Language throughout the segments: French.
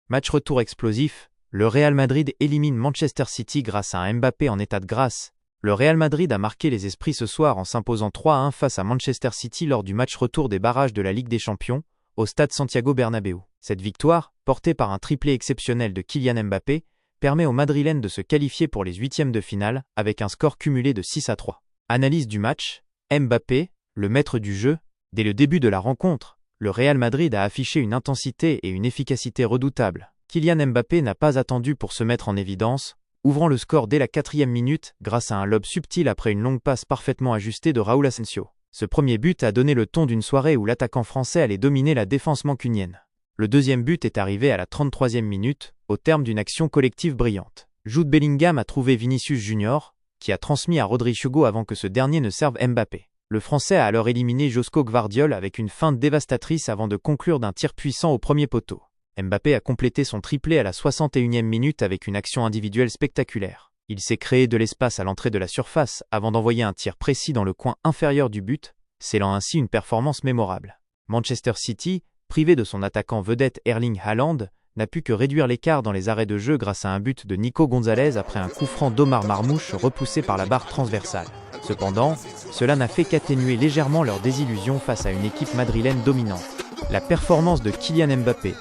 Match retour explosif, le Real Madrid élimine Manchester City grâce à un Mbappé en état de grâce. Le Real Madrid a marqué les esprits ce soir en s'imposant 3-1 face à Manchester City lors du match retour des barrages de la Ligue des Champions, au stade Santiago Bernabéu. Cette victoire, portée par un triplé exceptionnel de Kylian Mbappé, permet aux Madrilènes de se qualifier pour les huitièmes de finale avec un score cumulé de 6-3. Analyse du match, Mbappé, le maître du jeu. Dès le début de la rencontre, le Real Madrid a affiché une intensité et une efficacité redoutables. Kylian Mbappé n'a pas attendu pour se mettre en évidence, ouvrant le score dès la 4e minute grâce à un lob subtil après une longue passe parfaitement ajustée de Raúl Asensio. Ce premier but a donné le ton d'une soirée où l'attaquant français allait dominer la défense mancunienne. Le deuxième but est arrivé à la 33e minute, au terme d'une action collective brillante. Jude Bellingham a trouvé Vinicius Junior, qui a transmis à Rodrygo avant que ce dernier ne serve Mbappé. Le Français a alors éliminé Joško Gvardiol avec une feinte dévastatrice avant de conclure d'un tir puissant au premier poteau. Mbappé a complété son triplé à la 61e minute avec une action individuelle spectaculaire. Il s'est créé de l'espace à l'entrée de la surface avant d'envoyer un tir précis dans le coin inférieur du but, scellant ainsi une performance mémorable. Manchester City, privé de son attaquant vedette Erling Haaland, n'a pu que réduire l'écart dans les arrêts de jeu grâce à un but de Nico Gonzalez après un coup franc d'Omar Marmouche repoussé par la barre transversale. Cependant, cela n'a fait qu'atténuer légèrement leur désillusion face à une équipe madrilène dominante. La performance de Kylian Mbappé,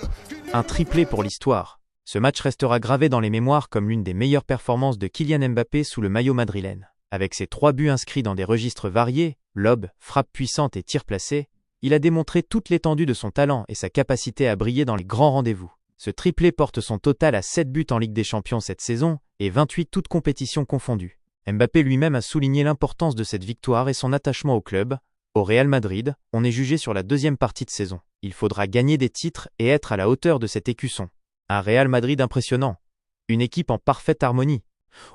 un triplé pour l'histoire. Ce match restera gravé dans les mémoires comme l'une des meilleures performances de Kylian Mbappé sous le maillot madrilène. Avec ses 3 buts inscrits dans des registres variés, lob, frappe puissante et tir placé, il a démontré toute l'étendue de son talent et sa capacité à briller dans les grands rendez-vous. Ce triplé porte son total à 7 buts en Ligue des Champions cette saison et 28 toutes compétitions confondues. Mbappé lui-même a souligné l'importance de cette victoire et son attachement au club. Au Real Madrid, on est jugé sur la deuxième partie de saison. Il faudra gagner des titres et être à la hauteur de cet écusson. Un Real Madrid impressionnant. Une équipe en parfaite harmonie.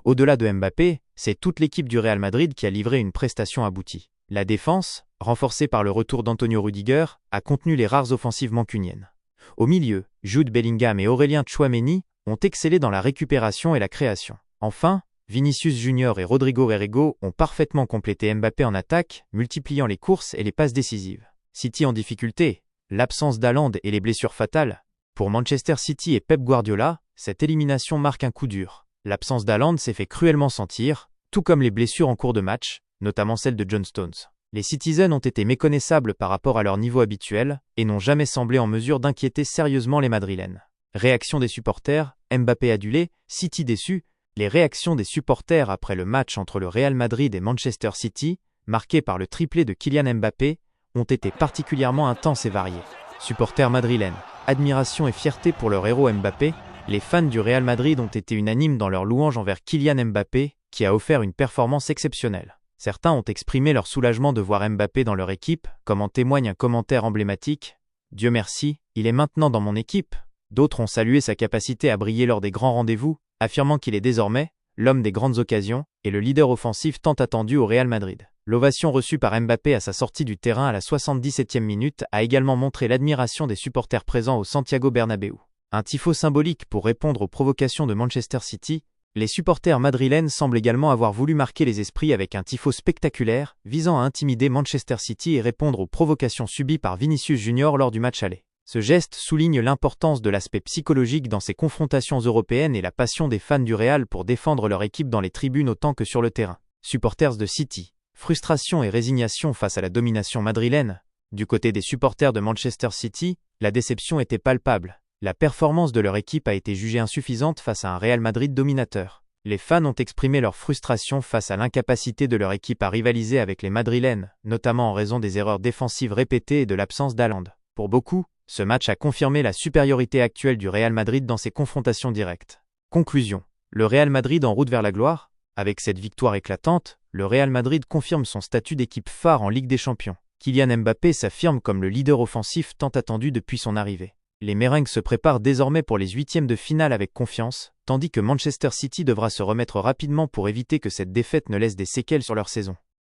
Au-delà de Mbappé, c'est toute l'équipe du Real Madrid qui a livré une prestation aboutie. La défense, renforcée par le retour d'Antonio Rudiger, a contenu les rares offensives mancuniennes. Au milieu, Jude Bellingham et Aurélien Tchouaméni ont excellé dans la récupération et la création. Enfin, Vinicius Junior et Rodrygo ont parfaitement complété Mbappé en attaque, multipliant les courses et les passes décisives. City en difficulté, l'absence d'Haaland et les blessures fatales. Pour Manchester City et Pep Guardiola, cette élimination marque un coup dur. L'absence d'Haaland s'est fait cruellement sentir, tout comme les blessures en cours de match, notamment celle de John Stones. Les Citizens ont été méconnaissables par rapport à leur niveau habituel et n'ont jamais semblé en mesure d'inquiéter sérieusement les Madrilènes. Réaction des supporters, Mbappé adulé, City déçu. Les réactions des supporters après le match entre le Real Madrid et Manchester City, marqué par le triplé de Kylian Mbappé, ont été particulièrement intenses et variées. Supporters madrilènes, admiration et fierté pour leur héros Mbappé, les fans du Real Madrid ont été unanimes dans leur louange envers Kylian Mbappé, qui a offert une performance exceptionnelle. Certains ont exprimé leur soulagement de voir Mbappé dans leur équipe, comme en témoigne un commentaire emblématique. « Dieu merci, il est maintenant dans mon équipe ». D'autres ont salué sa capacité à briller lors des grands rendez-vous, affirmant qu'il est désormais l'homme des grandes occasions et le leader offensif tant attendu au Real Madrid. L'ovation reçue par Mbappé à sa sortie du terrain à la 77e minute a également montré l'admiration des supporters présents au Santiago Bernabéu. Un tifo symbolique pour répondre aux provocations de Manchester City, les supporters madrilènes semblent également avoir voulu marquer les esprits avec un tifo spectaculaire visant à intimider Manchester City et répondre aux provocations subies par Vinicius Junior lors du match aller. Ce geste souligne l'importance de l'aspect psychologique dans ces confrontations européennes et la passion des fans du Real pour défendre leur équipe dans les tribunes autant que sur le terrain. Supporters de City. Frustration et résignation face à la domination madrilène. Du côté des supporters de Manchester City, la déception était palpable. La performance de leur équipe a été jugée insuffisante face à un Real Madrid dominateur. Les fans ont exprimé leur frustration face à l'incapacité de leur équipe à rivaliser avec les madrilènes, notamment en raison des erreurs défensives répétées et de l'absence d'Haaland. Pour beaucoup, ce match a confirmé la supériorité actuelle du Real Madrid dans ses confrontations directes. Conclusion. Le Real Madrid en route vers la gloire. Avec cette victoire éclatante, le Real Madrid confirme son statut d'équipe phare en Ligue des Champions. Kylian Mbappé s'affirme comme le leader offensif tant attendu depuis son arrivée. Les Merengues se préparent désormais pour les huitièmes de finale avec confiance, tandis que Manchester City devra se remettre rapidement pour éviter que cette défaite ne laisse des séquelles sur leur saison.